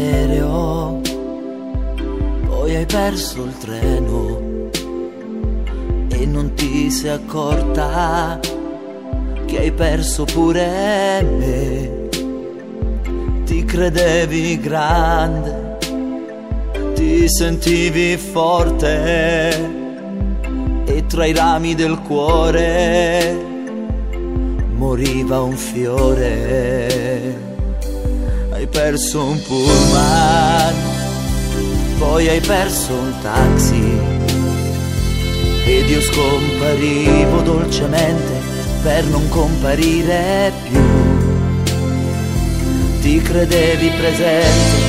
l'aereo, poi hai perso il treno e non ti sei accorta che hai perso pure me. Ti credevi grande, ti sentivi forte e tra i rami del cuore moriva un fiore. Hai perso un pullman, poi hai perso un taxi ed io scomparivo dolcemente per non comparire più. Ti credevi presente,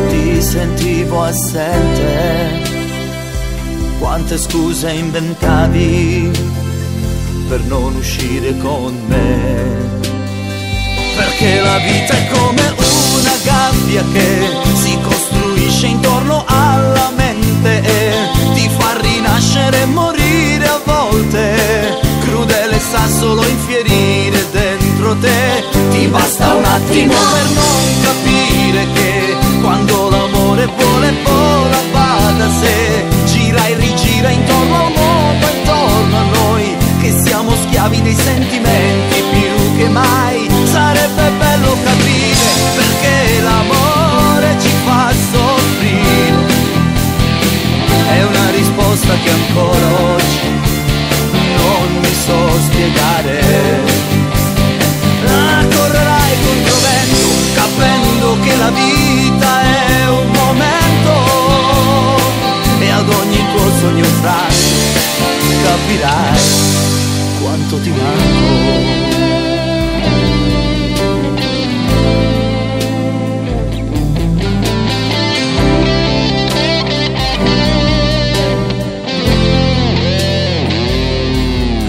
ti sentivo assente. Quante scuse inventavi per non uscire con me. Perché la vita è come una gabbia che si costruisce intorno alla mente e ti fa rinascere e morire a volte. Crudele sa solo infierire dentro te. Ti basta un attimo per non capire che quando l'amore vola va da sé. Gira e rigira intorno al mondo, intorno a noi, che siamo schiavi dei sentimenti più che mai. Sarebbe bello capire perché l'amore ci fa soffrire. È una risposta che ancora oggi non mi so spiegare. Correrai contro vento, capendo che la vita è un momento, e ad ogni tuo sogno infranto capirai quanto ti manco.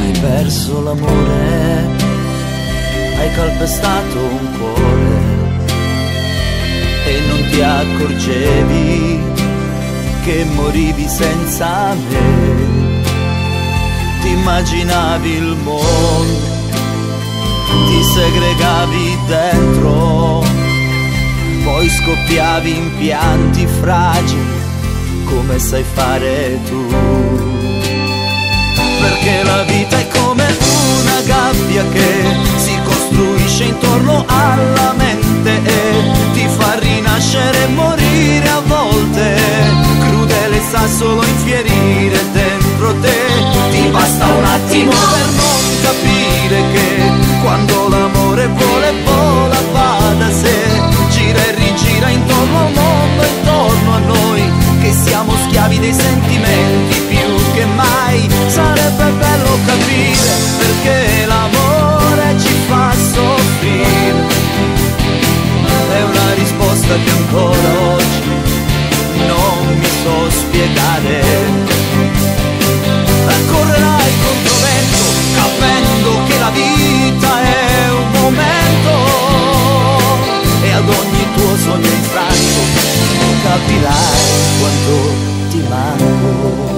Hai perso l'amore, hai calpestato un cuore e non ti accorgevi che morivi senza me. Ti immaginavi il mondo, ti segregavi dentro, poi scoppiavi in pianti fragili come sai fare tu. Perché la vita è come una gabbia che si costruisce intorno alla mente e ti fa rinascere e morire a volte. Crudele sa solo infierire dentro te. Ti basta un attimo per non capire che quando l'amore vola va da sé. Gira e rigira intorno al mondo, intorno a noi, che siamo schiavi dei sentimenti più che mai. Sarebbe bello capire perché l'amore ci fa soffrire. È una risposta che ancora oggi non mi so spiegare. Correrai contro vento, capendo che la vita è un momento, e ad ogni tuo sogno infranto capirai quanto ti manco.